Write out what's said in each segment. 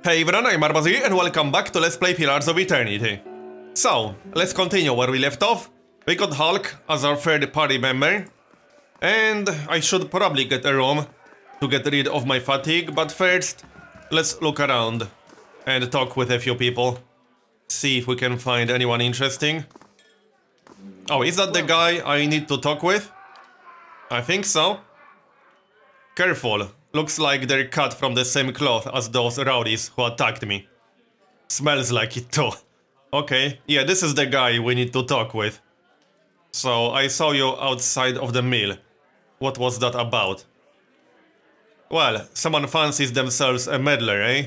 Hey everyone, I'm Marbozir and welcome back to Let's Play Pillars of Eternity. So, let's continue where we left off. We got Hulk as our third party member. And I should probably get a room to get rid of my fatigue, but first, let's look around and talk with a few people. See if we can find anyone interesting. Oh, is that the guy I need to talk with? I think so. Careful. Looks like they're cut from the same cloth as those rowdies who attacked me. Smells like it too. Okay, yeah, this is the guy we need to talk with. So, I saw you outside of the mill. What was that about? Well, someone fancies themselves a meddler, eh?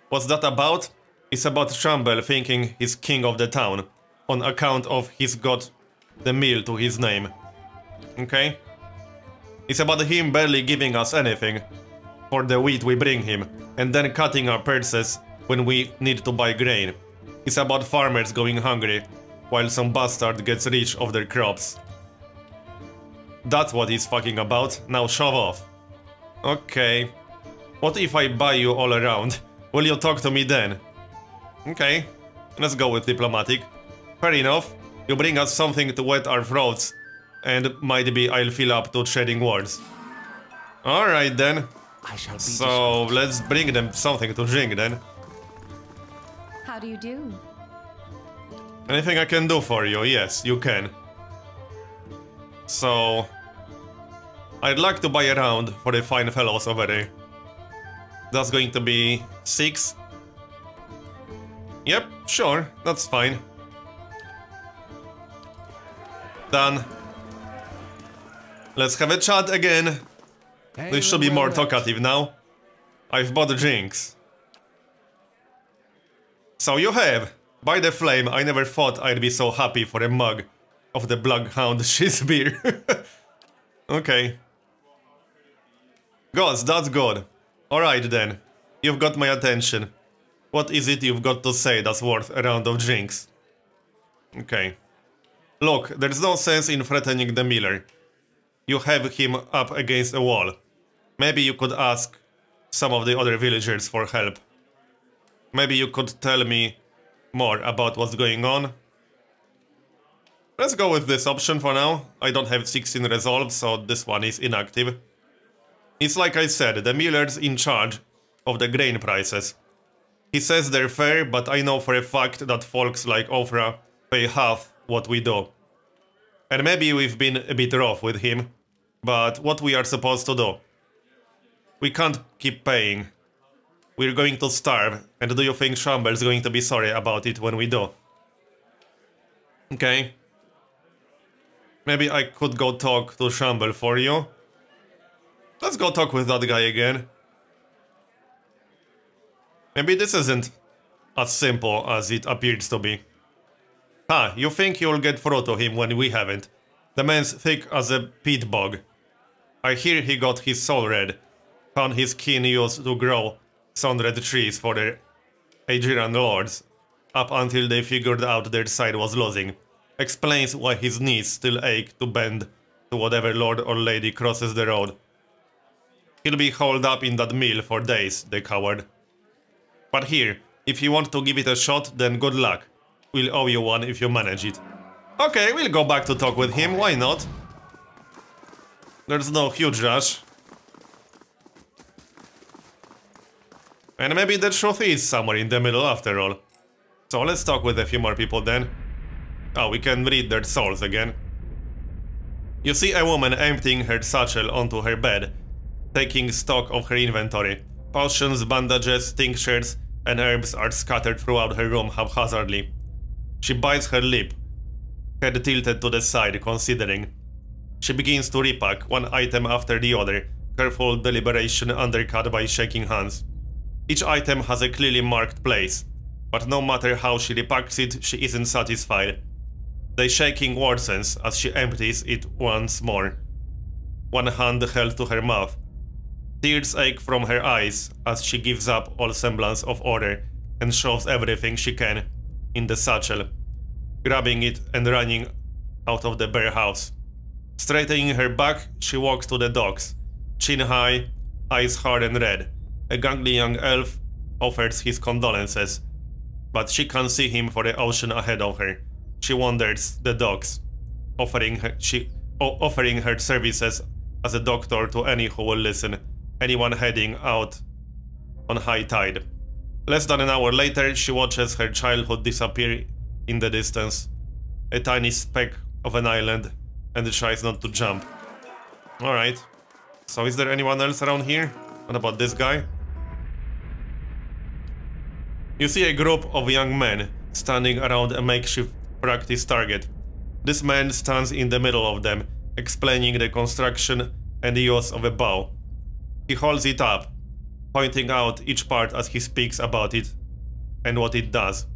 What's that about? It's about Shamble thinking he's king of the town, on account of he's got the mill to his name. Okay? It's about him barely giving us anything for the wheat we bring him, and then cutting our purses when we need to buy grain. It's about farmers going hungry, while some bastard gets rich off their crops. That's what he's fucking about. Now shove off. Okay. What if I buy you all around? Will you talk to me then? Okay. Let's go with diplomatic. Fair enough. You bring us something to wet our throats, and might be I'll fill up to trading words. Alright then. So let's bring them something to drink then. How do you do? Anything I can do for you? Yes, you can. So I'd like to buy a round for the fine fellows over there. That's going to be 6. Yep, sure, that's fine. Done. Let's have a chat again. This should be more talkative now. I've bought drinks. So you have. By the flame, I never thought I'd be so happy for a mug of the Bloodhound Shiz beer. Okay. Gods, that's good. Alright then. You've got my attention. What is it you've got to say that's worth a round of drinks? Okay. Look, there's no sense in threatening the miller. You have him up against a wall. Maybe you could ask some of the other villagers for help. Maybe you could tell me more about what's going on. Let's go with this option for now. I don't have 16 resolve, so this one is inactive. It's like I said, the miller's in charge of the grain prices. He says they're fair, but I know for a fact that folks like Ofra pay half what we do. And maybe we've been a bit rough with him, but what we are supposed to do? We can't keep paying. We're going to starve, and do you think Shamble's going to be sorry about it when we do? Okay. Maybe I could go talk to Shamble for you. Let's go talk with that guy again. Maybe this isn't as simple as it appears to be. Ah, you think you'll get through to him when we haven't. The man's thick as a peat bog. I hear he got his soul red. Found his kin used to grow sunred trees for the Aegean lords, up until they figured out their side was losing. Explains why his knees still ache to bend to whatever lord or lady crosses the road. He'll be holed up in that mill for days, the coward. But here, if you want to give it a shot, then good luck. We'll owe you one if you manage it. Okay, we'll go back to talk with him, why not? There's no huge rush. And maybe the truth is somewhere in the middle after all. So let's talk with a few more people then. Oh, we can read their souls again. You see a woman emptying her satchel onto her bed, taking stock of her inventory. Potions, bandages, tinctures, and herbs are scattered throughout her room haphazardly. She bites her lip, head tilted to the side, considering. She begins to repack one item after the other, careful deliberation undercut by shaking hands. Each item has a clearly marked place, but no matter how she repacks it, she isn't satisfied. The shaking worsens as she empties it once more, one hand held to her mouth. Tears ache from her eyes as she gives up all semblance of order and shoves everything she can in the satchel, grabbing it and running out of the bare house. Straightening her back, she walks to the docks, chin high, eyes hard and red. A gangly young elf offers his condolences, but she can't see him for the ocean ahead of her. She wanders the docks, offering her services as a doctor to any who will listen, anyone heading out on high tide. Less than an hour later, she watches her childhood disappear in the distance, a tiny speck of an island, and tries not to jump. Alright, so is there anyone else around here? What about this guy? You see a group of young men standing around a makeshift practice target. This man stands in the middle of them, explaining the construction and the use of a bow. He holds it up, pointing out each part as he speaks about it and what it does.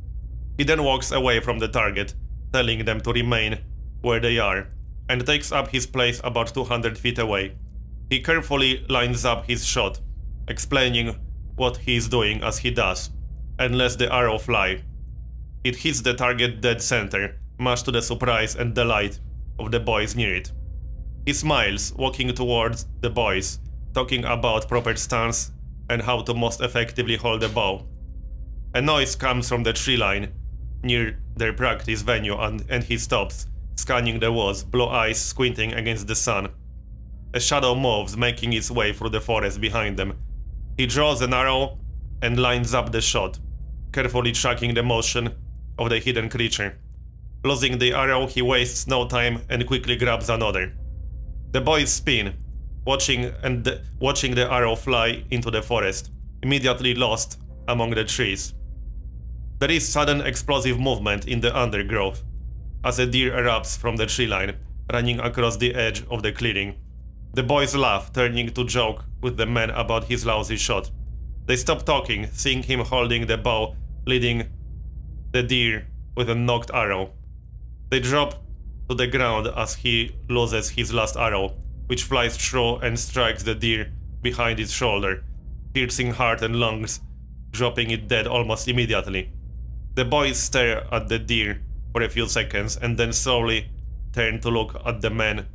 He then walks away from the target, telling them to remain where they are, and takes up his place about 200 feet away. He carefully lines up his shot, explaining what he is doing as he does, and lets the arrow fly. It hits the target dead center, much to the surprise and delight of the boys near it. He smiles, walking towards the boys, talking about proper stance and how to most effectively hold a bow. A noise comes from the tree line near their practice venue, and he stops, scanning the walls, blue eyes squinting against the sun. A shadow moves, making its way through the forest behind them. He draws an arrow and lines up the shot, carefully tracking the motion of the hidden creature. Losing the arrow, he wastes no time and quickly grabs another. The boys spin, watching the arrow fly into the forest, immediately lost among the trees. There is sudden explosive movement in the undergrowth, as a deer erupts from the tree line, running across the edge of the clearing. The boys laugh, turning to joke with the man about his lousy shot. They stop talking, seeing him holding the bow, leading the deer with a knocked arrow. They drop to the ground as he loses his last arrow, which flies through and strikes the deer behind its shoulder, piercing heart and lungs, dropping it dead almost immediately. The boys stare at the deer for a few seconds and then slowly turn to look at the man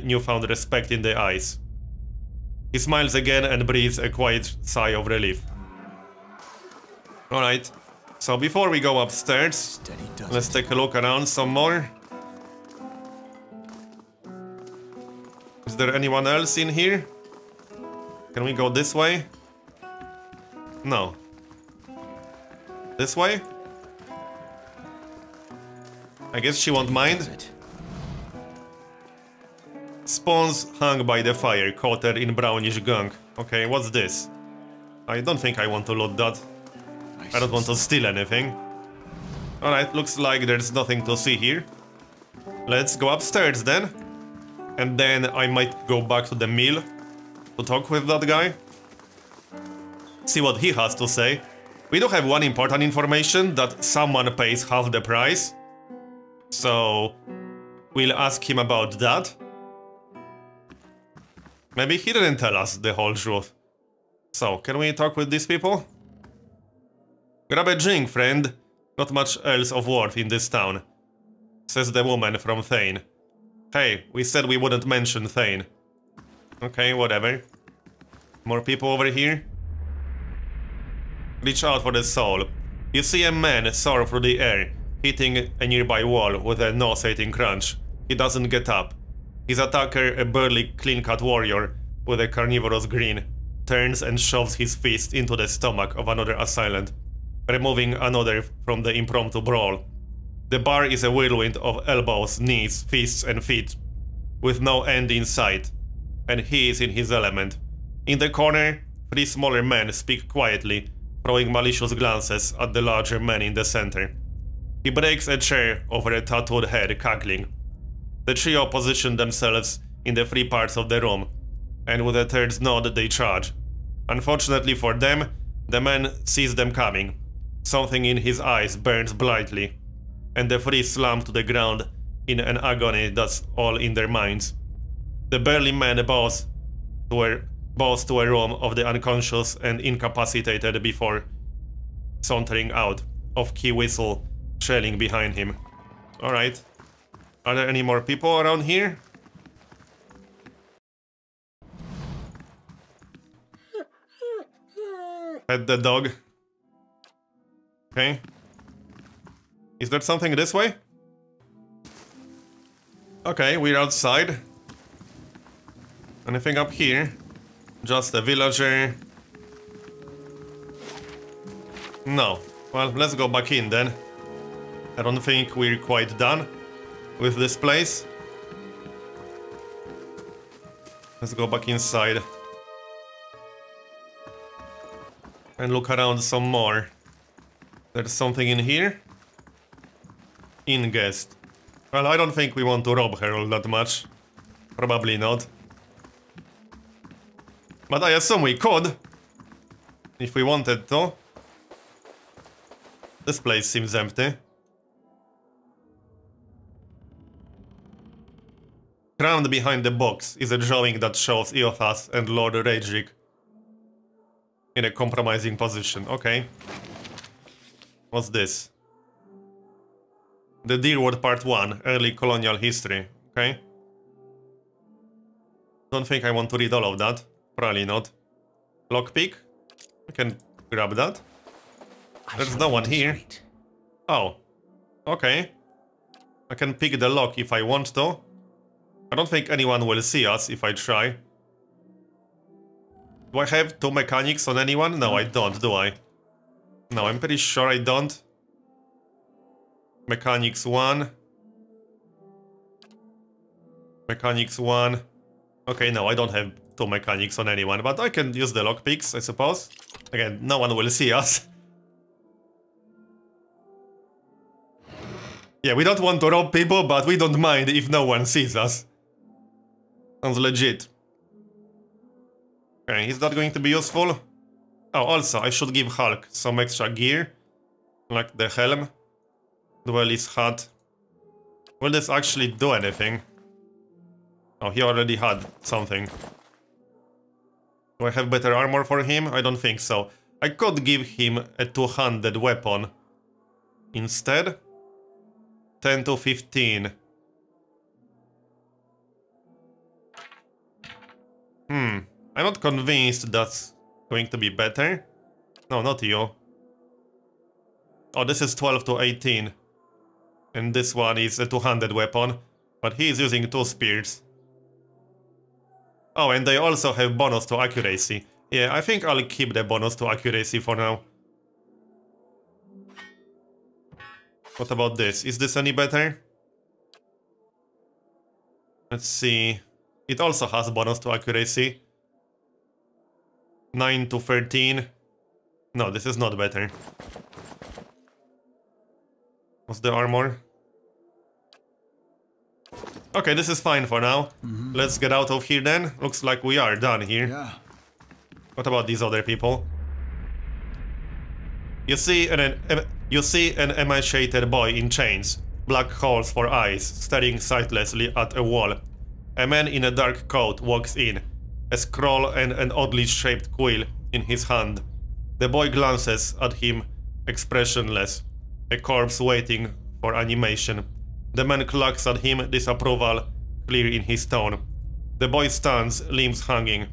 newfound respect in their eyes. He smiles again and breathes a quiet sigh of relief. Alright, so before we go upstairs, let's take a look around some more. Is there anyone else in here? Can we go this way? No. This way? I guess she won't mind. Spawns hung by the fire, coated in brownish gunk. Okay, what's this? I don't think I want to loot that. I don't want to steal anything. Alright, looks like there's nothing to see here. Let's go upstairs then. And then I might go back to the mill to talk with that guy. See what he has to say. We do have one important information, that someone pays half the price. So we'll ask him about that. Maybe he didn't tell us the whole truth. So, can we talk with these people? Grab a drink, friend. Not much else of worth in this town, says the woman from Thane. Hey, we said we wouldn't mention Thane. Okay, whatever. More people over here? Reach out for the soul. You see a man soar through the air, hitting a nearby wall with a nauseating crunch. He doesn't get up. His attacker, a burly, clean-cut warrior with a carnivorous grin, turns and shoves his fist into the stomach of another assailant, removing another from the impromptu brawl. The bar is a whirlwind of elbows, knees, fists and feet, with no end in sight, and he is in his element. In the corner, three smaller men speak quietly, throwing malicious glances at the larger man in the center. He breaks a chair over a tattooed head, cackling. The trio position themselves in the three parts of the room, and with a third nod they charge. Unfortunately for them, the man sees them coming. Something in his eyes burns brightly, and the three slump to the ground in an agony that's all in their minds. The burly man bows to a room of the unconscious and incapacitated before sauntering out, off-key whistle trailing behind him. Alright. Are there any more people around here? Pet the dog. Okay. Is there something this way? Okay, we're outside. Anything up here? Just a villager. No. Well, let's go back in then. I don't think we're quite done with this place. Let's go back inside. And look around some more. There's something in here. In guest. Well, I don't think we want to rob her all that much. Probably not. But I assume we could. If we wanted to. This place seems empty. Crowned behind the box is a drawing that shows Eothas and Lord Raedric in a compromising position. Okay. What's this? The Deerwood Part 1, Early Colonial History. Okay. Don't think I want to read all of that. Probably not. Lockpick? I can grab that. There's no one here. Oh. Okay. I can pick the lock if I want to. I don't think anyone will see us if I try. Do I have 2 mechanics on anyone? No, I don't, do I? No, I'm pretty sure I don't. Mechanics 1. Mechanics 1. Okay, no, I don't have 2 mechanics on anyone, but I can use the lockpicks, I suppose. Again, no one will see us. Yeah, we don't want to rob people, but we don't mind if no one sees us. Sounds legit. Okay, is that going to be useful? Oh, also, I should give Hulk some extra gear. Like the helm. Duelist hat. Will this actually do anything? Oh, he already had something. Do I have better armor for him? I don't think so. I could give him a two-handed weapon. Instead? 10 to 15. I'm not convinced that's going to be better. No, not you. Oh, this is 12 to 18. And this one is a two-handed weapon. But he is using 2 spears. Oh, and they also have bonus to accuracy. Yeah, I think I'll keep the bonus to accuracy for now. What about this? Is this any better? Let's see. It also has bonus to accuracy. 9 to 13. No, this is not better. What's the armor? Okay, this is fine for now. Let's get out of here then. Looks like we are done here. Yeah. What about these other people? You see an emaciated boy in chains, black holes for eyes, staring sightlessly at a wall. A man in a dark coat walks in, a scroll and an oddly shaped quill in his hand. The boy glances at him, expressionless, a corpse waiting for animation. The man clucks at him, disapproval clear in his tone. The boy stands, limbs hanging.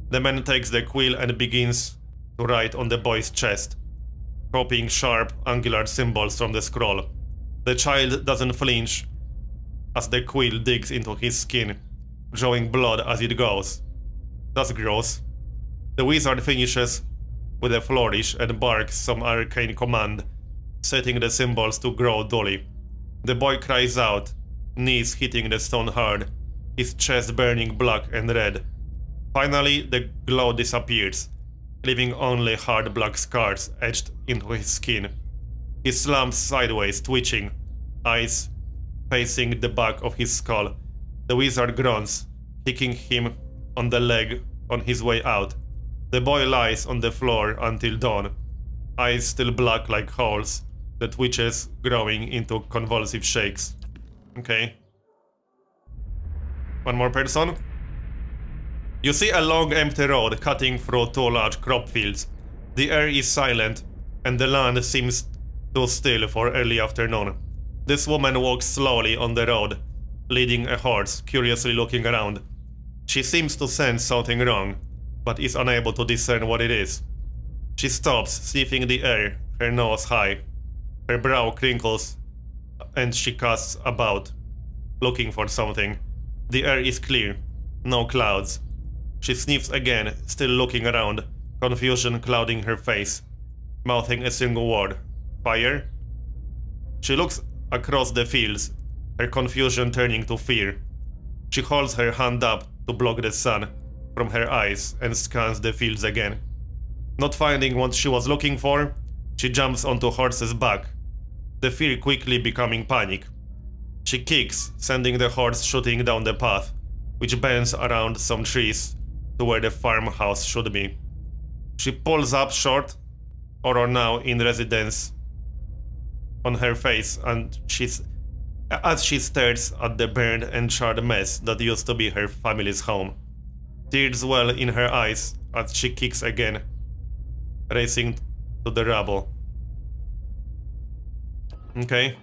The man takes the quill and begins to write on the boy's chest, copying sharp, angular symbols from the scroll. The child doesn't flinch as the quill digs into his skin, drawing blood as it goes. That's gross. The wizard finishes with a flourish and barks some arcane command, setting the symbols to grow dully. The boy cries out, knees hitting the stone hard, his chest burning black and red. Finally, the glow disappears, leaving only hard black scars etched into his skin. He slumps sideways, twitching, eyes facing the back of his skull. The wizard groans, kicking him on the leg on his way out. The boy lies on the floor until dawn, eyes still black like holes, the twitches growing into convulsive shakes. Okay. One more person. You see a long empty road cutting through 2 large crop fields. The air is silent, and the land seems too still for early afternoon. This woman walks slowly on the road, leading a horse, curiously looking around. She seems to sense something wrong, but is unable to discern what it is. She stops, sniffing the air, her nose high. Her brow crinkles, and she casts about, looking for something. The air is clear, no clouds. She sniffs again, still looking around, confusion clouding her face, mouthing a single word. Fire? She looks across the fields, her confusion turning to fear. She holds her hand up to block the sun from her eyes and scans the fields again. Not finding what she was looking for, she jumps onto horse's back, the fear quickly becoming panic. She kicks, sending the horse shooting down the path, which bends around some trees to where the farmhouse should be. She pulls up short, or now in residence, on her face, and as she stares at the burned and charred mess that used to be her family's home. Tears well in her eyes as she kicks again, racing to the rubble. Okay.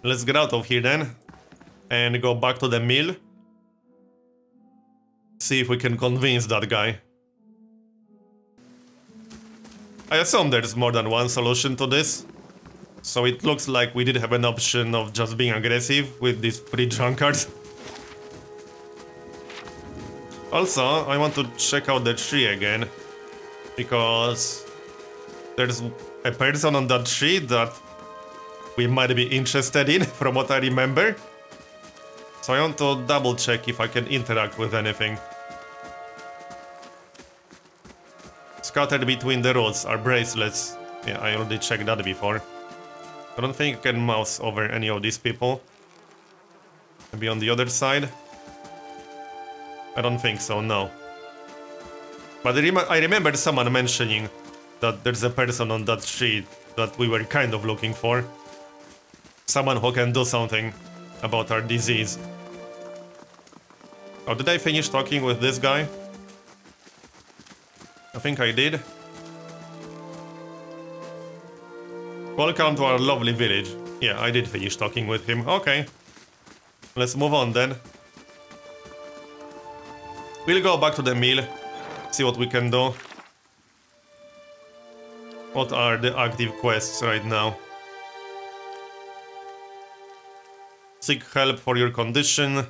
Let's get out of here then, and go back to the mill. See if we can convince that guy. I assume there's more than one solution to this, so it looks like we did have an option of just being aggressive with these 3 drunkards. Also, I want to check out the tree again, because there's a person on that tree that we might be interested in, from what I remember. So I want to double check if I can interact with anything. Scattered between the roots are bracelets. Yeah, I already checked that before. I don't think I can mouse over any of these people. Maybe on the other side? I don't think so, no. But I remember someone mentioning that there's a person on that tree that we were kind of looking for. Someone who can do something about our disease. Oh, did I finish talking with this guy? I think I did. Welcome to our lovely village. Yeah, I did finish talking with him. Okay. Let's move on then. We'll go back to the mill, see what we can do. What are the active quests right now? Seek help for your condition.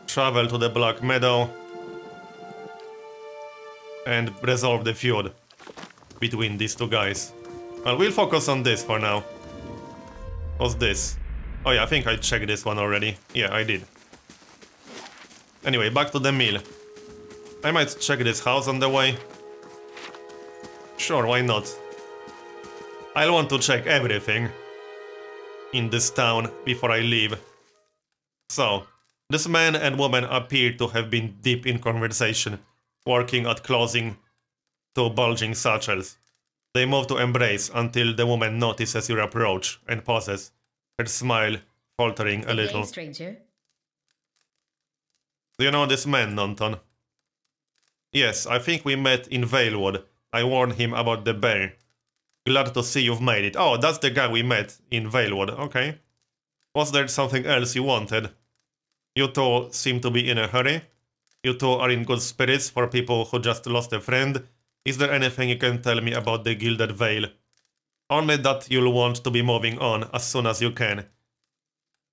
Travel to the Black Meadow. And resolve the feud between these 2 guys. Well, we'll focus on this for now. What's this? Oh yeah, I think I checked this one already. Yeah, I did. Anyway, back to the mill. I might check this house on the way. Sure, why not? I'll want to check everything in this town before I leave. So, this man and woman appear to have been deep in conversation, working at closing 2 bulging satchels. They move to embrace until the woman notices your approach and pauses, her smile faltering a little. Hey, stranger. Do you know this man, Nonton? Yes, I think we met in Valewood. I warned him about the bear. Glad to see you've made it. Oh, that's the guy we met in Valewood. Okay. Was there something else you wanted? You 2 seem to be in a hurry. You 2 are in good spirits for people who just lost a friend. Is there anything you can tell me about the Gilded Vale? Only that you'll want to be moving on as soon as you can.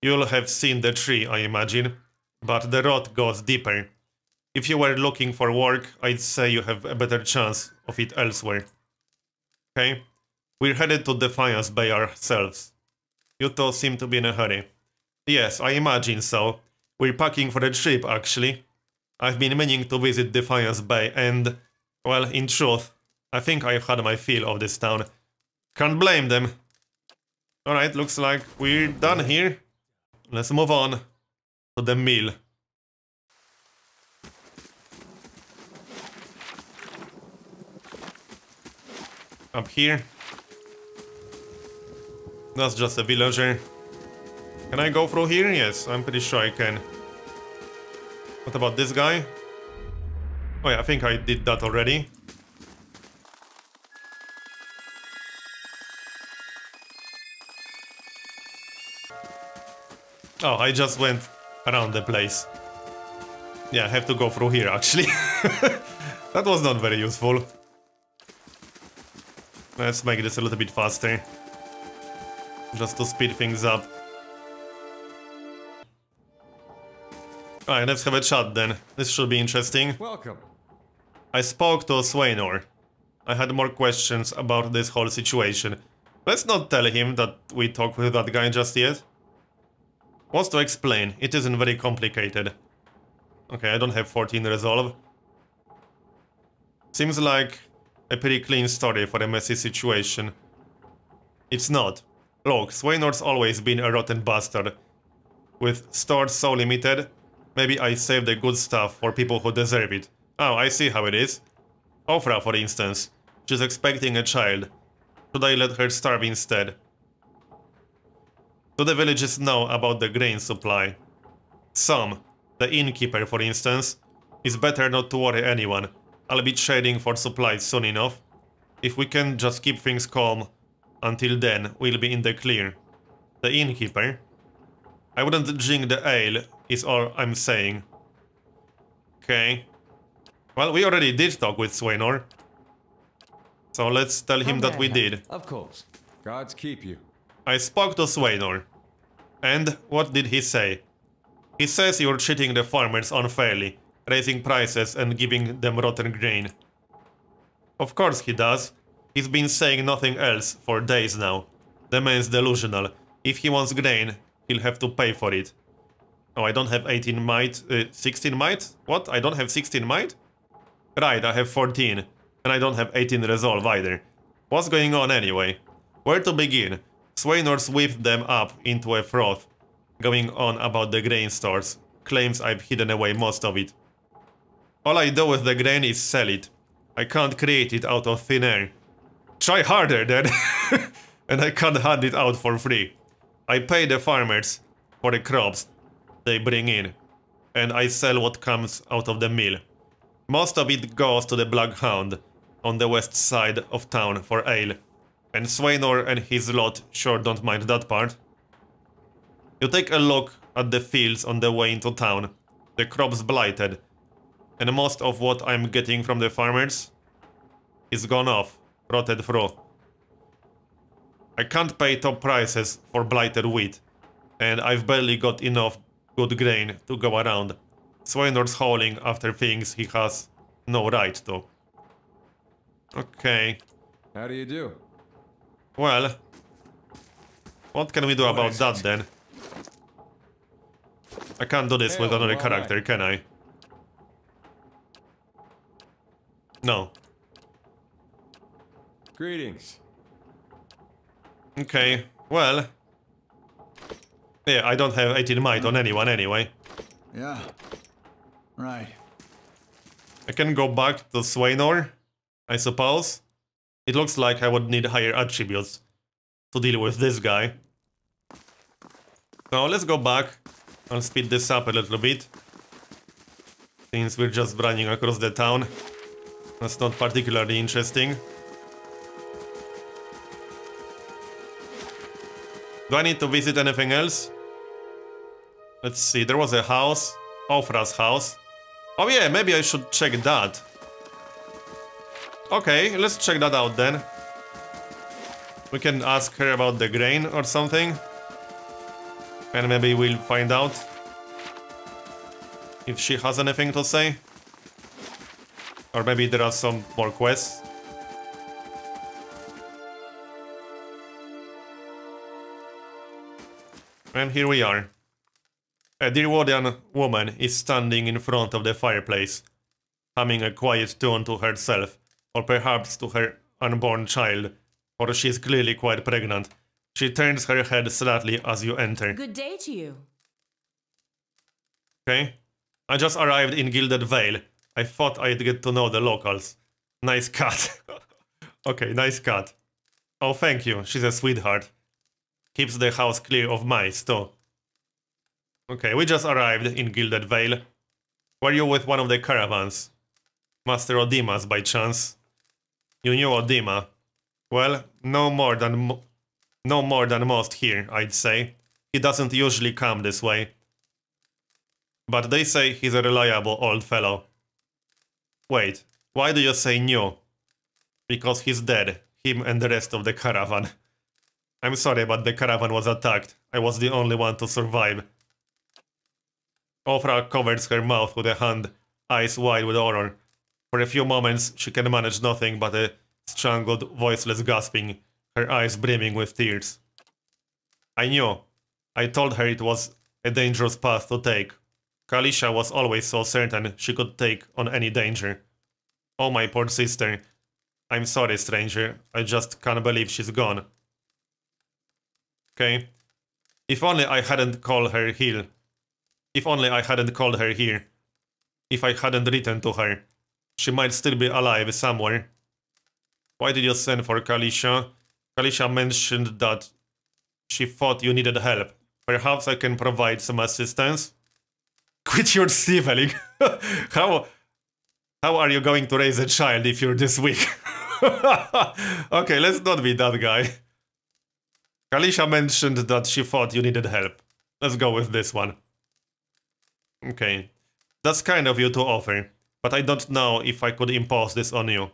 You'll have seen the tree, I imagine, but the rot goes deeper. If you were looking for work, I'd say you have a better chance of it elsewhere. Okay? We're headed to Defiance Bay ourselves. You 2 seem to be in a hurry. Yes, I imagine so. We're packing for a trip, actually. I've been meaning to visit Defiance Bay and, well, in truth, I think I've had my fill of this town. Can't blame them. Alright, looks like we're done here. Let's move on to the mill. Up here. That's just a villager. Can I go through here? Yes, I'm pretty sure I can. What about this guy? Oh yeah, I think I did that already. Oh, I just went around the place. Yeah, I have to go through here, actually. That was not very useful. Let's make this a little bit faster. Just to speed things up. Alright, let's have a chat then. This should be interesting. Welcome. I spoke to Swainor. I had more questions about this whole situation. Let's not tell him that we talked with that guy just yet. Wants to explain. It isn't very complicated. Okay, I don't have 14 resolve. Seems like a pretty clean story for a messy situation. It's not. Look, Swainor's always been a rotten bastard. With stores so limited, maybe I save the good stuff for people who deserve it. Oh, I see how it is. Ofra, for instance. She's expecting a child. Should I let her starve instead? Do the villagers know about the grain supply? Some. The innkeeper, for instance. It's better not to worry anyone. I'll be trading for supplies soon enough. If we can just keep things calm, until then, we'll be in the clear. The innkeeper? I wouldn't drink the ale, is all I'm saying. Okay. Well, we already did talk with Swainor. So let's tell him that we did. Of course. Gods keep you. I spoke to Swainor. And what did he say? He says you're treating the farmers unfairly, raising prices and giving them rotten grain. Of course he does. He's been saying nothing else for days now. The man's delusional. If he wants grain, he'll have to pay for it. Oh, I don't have 18 might, 16 might? What? I don't have 16 might? Right, I have 14. And I don't have 18 resolve either. What's going on anyway? Where to begin? Swainor's whipped them up into a froth, going on about the grain stores. Claims I've hidden away most of it. All I do with the grain is sell it. I can't create it out of thin air. Try harder then! And I can't hand it out for free. I pay the farmers for the crops they bring in. And I sell what comes out of the mill. Most of it goes to the Black Hound on the west side of town for ale. And Swainor and his lot sure don't mind that part. You take a look at the fields on the way into town. The crops blighted. And most of what I'm getting from the farmers is gone off, rotted through. I can't pay top prices for blighted wheat. And I've barely got enough good grain to go around. Swainor's hauling after things he has no right to. Okay. How do you do? Well, what can we do about that then? I can't do this with another character, can I? No. Greetings. Okay, well... Yeah, I don't have 18 might on anyone anyway. Yeah. Right. I can go back to Swainor, I suppose. It looks like I would need higher attributes to deal with this guy. So let's go back. I'll speed this up a little bit. Since we're just running across the town. That's not particularly interesting. Do I need to visit anything else? Let's see, there was a house. Ofra's house. Oh yeah, maybe I should check that. Okay, let's check that out then. We can ask her about the grain or something. And maybe we'll find out if she has anything to say. Or maybe there are some more quests. And here we are. A Dirwodian woman is standing in front of the fireplace, humming a quiet tune to herself, or perhaps to her unborn child, or she's clearly quite pregnant. She turns her head slightly as you enter. Good day to you. Okay. I just arrived in Gilded Vale. I thought I'd get to know the locals. Nice cat. Okay, nice cat. Oh, thank you. She's a sweetheart. Keeps the house clear of mice, too. Okay, we just arrived in Gilded Vale. Were you with one of the caravans? Master Odima's by chance? You knew Odima. Well, no more than most here, I'd say. He doesn't usually come this way. But they say he's a reliable old fellow. Wait, Why do you say no? Because he's dead. Him and the rest of the caravan. I'm sorry, but the caravan was attacked. I was the only one to survive. Ofra covers her mouth with a hand, eyes wide with horror. For a few moments, she can manage nothing but a strangled, voiceless gasping, her eyes brimming with tears. I knew. I told her it was a dangerous path to take. Kalisha was always so certain she could take on any danger. Oh, my poor sister. I'm sorry, stranger. I just can't believe she's gone. Okay. If only I hadn't called her here. If only I hadn't called her here. If I hadn't written to her. She might still be alive somewhere. Why did you send for Kalisha? Kalisha mentioned that she thought you needed help. Perhaps I can provide some assistance? Quit your sniveling. How are you going to raise a child if you're this weak? Okay, let's not be that guy. Kalisha mentioned that she thought you needed help. Let's go with this one. Okay. That's kind of you to offer, but I don't know if I could impose this on you.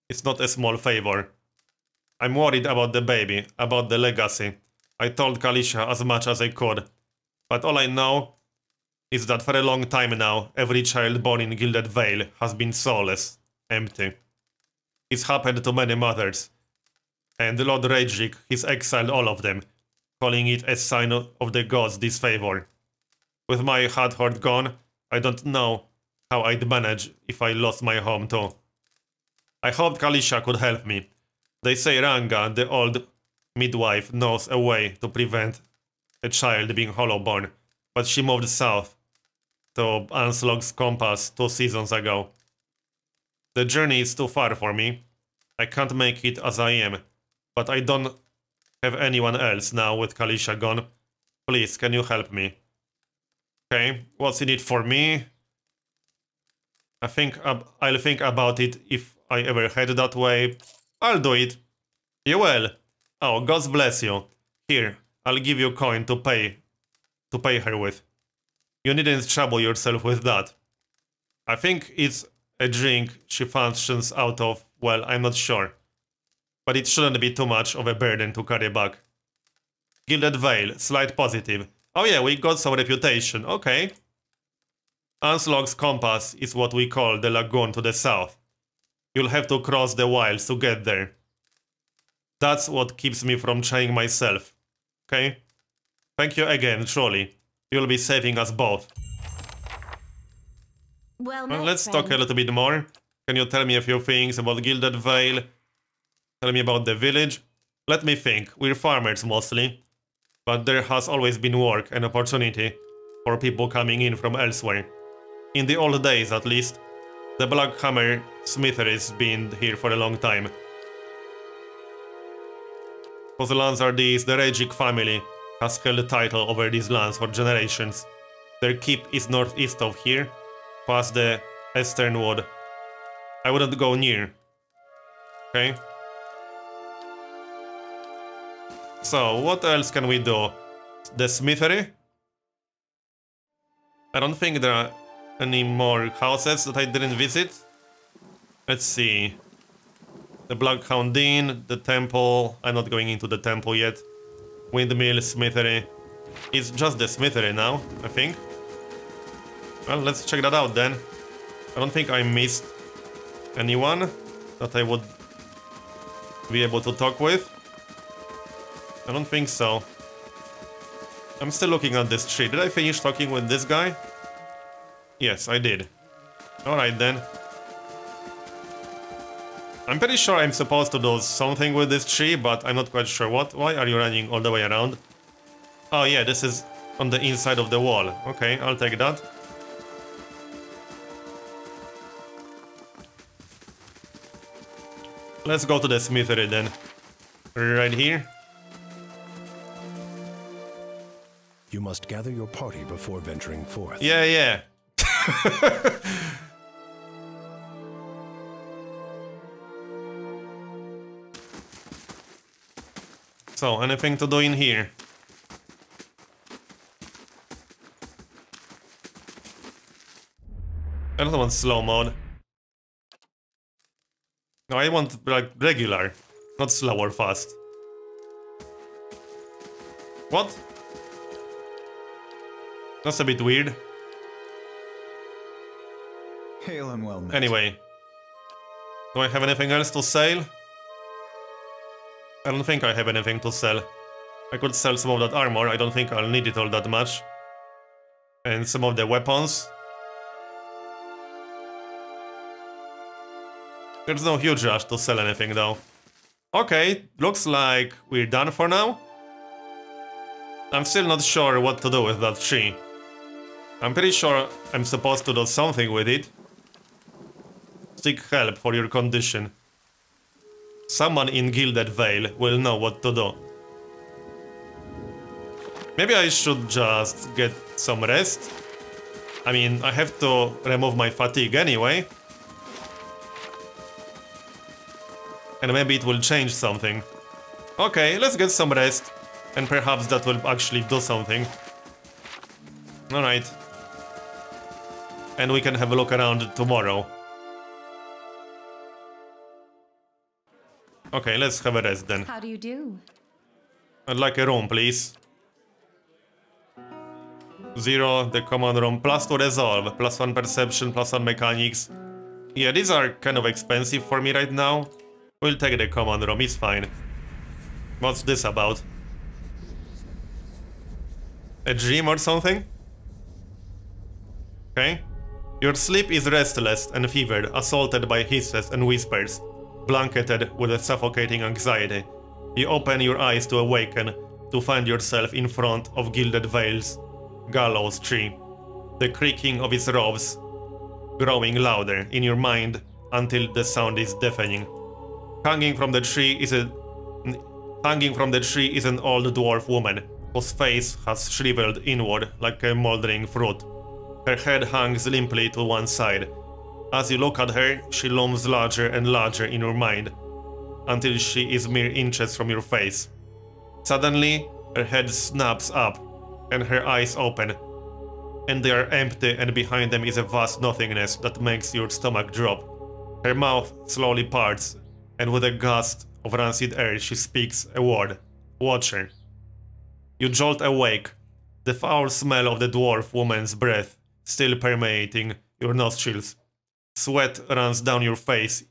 It's not a small favor. I'm worried about the baby, about the legacy. I told Kalisha as much as I could, but all I know is that for a long time now, every child born in Gilded Vale has been soulless, empty. It's happened to many mothers, and Lord Ragic has exiled all of them, calling it a sign of the gods' disfavor. With my heart gone, I don't know how I'd manage if I lost my home too. I hoped Kalisha could help me. They say Ranga, the old midwife, knows a way to prevent a child being hollow-born, but she moved south to Anslog's Compass 2 seasons ago. The journey is too far for me. I can't make it as I am, but I don't have anyone else now with Kalisha gone. Please, can you help me? Okay, what's in it for me? I think I'll think about it if I ever head that way. I'll do it. You will. Oh, God bless you. Here, I'll give you a coin to pay her with. You needn't trouble yourself with that. I think it's a drink she functions out of, well, I'm not sure. But it shouldn't be too much of a burden to carry back. Gilded Vale, slight positive. Oh yeah, we got some reputation, okay. Anslog's Compass is what we call the lagoon to the south. You'll have to cross the wilds to get there. That's what keeps me from trying myself, okay? Thank you again, truly. You'll be saving us both. Well, Let's talk a little bit more. Can you tell me a few things about Gilded Vale? Tell me about the village. Let me think. We're farmers mostly. But there has always been work and opportunity for people coming in from elsewhere. In the old days, at least. The Black Hammer Smithery's been here for a long time. Whose lands are these? The Ragic family has held the title over these lands for generations. Their keep is northeast of here, past the Eastern Wood. I wouldn't go near. Okay. So, what else can we do? The smithery? I don't think there are any more houses that I didn't visit. Let's see. The Blackhound Inn, the temple. I'm not going into the temple yet. Windmill, smithery. It's just the smithery now, I think. Well, let's check that out then. I don't think I missed anyone that I would be able to talk with. I don't think so. I'm still looking at this tree. Did I finish talking with this guy? Yes, I did. Alright then. I'm pretty sure I'm supposed to do something with this tree, but I'm not quite sure what. Why are you running all the way around? Oh yeah, this is on the inside of the wall. Okay, I'll take that. Let's go to the smithery then. Right here. You must gather your party before venturing forth. Yeah, yeah. So, anything to do in here? I don't want slow mode. No, I want, like, regular. Not slow or fast. What? That's a bit weird. Hail and well met. Anyway. Do I have anything else to sell? I don't think I have anything to sell. I could sell some of that armor, I don't think I'll need it all that much. And some of the weapons. There's no huge rush to sell anything though. Okay, looks like we're done for now. I'm still not sure what to do with that tree. I'm pretty sure I'm supposed to do something with it. Seek help for your condition. Someone in Gilded Vale will know what to do. Maybe I should just get some rest. I mean, I have to remove my fatigue anyway. And maybe it will change something. Okay, let's get some rest. And perhaps that will actually do something. Alright. And we can have a look around tomorrow. Okay, let's have a rest then. How do you do? I'd like a room, please. 0, the common room, +2 resolve, +1 perception, +1 mechanics. Yeah, these are kind of expensive for me right now. We'll take the common room, it's fine. What's this about? A dream or something? Okay. Your sleep is restless and fevered, assaulted by hisses and whispers, blanketed with a suffocating anxiety. You open your eyes to awaken, to find yourself in front of Gilded Vale's gallows tree. The creaking of its ropes growing louder in your mind until the sound is deafening. Hanging from the tree is an old dwarf woman whose face has shriveled inward like a moldering fruit. Her head hangs limply to one side. As you look at her, she looms larger and larger in your mind, until she is mere inches from your face. Suddenly, her head snaps up, and her eyes open, and they are empty, and behind them is a vast nothingness that makes your stomach drop. Her mouth slowly parts, and with a gust of rancid air she speaks a word. Watcher. You jolt awake, the foul smell of the dwarf woman's breath still permeating your nostrils. Sweat runs down your face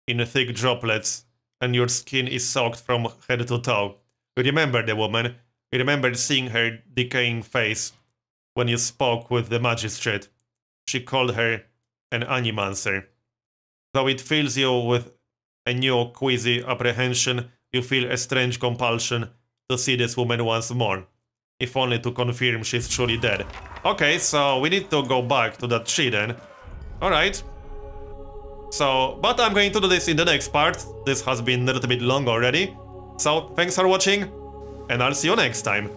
in thick droplets, and your skin is soaked from head to toe. You remember the woman. You remember seeing her decaying face when you spoke with the magistrate. She called her an animancer. Though it fills you with a new queasy apprehension, you feel a strange compulsion to see this woman once more, if only to confirm she's truly dead. Okay, so we need to go back to that tree then. Alright. So, but I'm going to do this in the next part. This has been a little bit long already. So, thanks for watching, and I'll see you next time.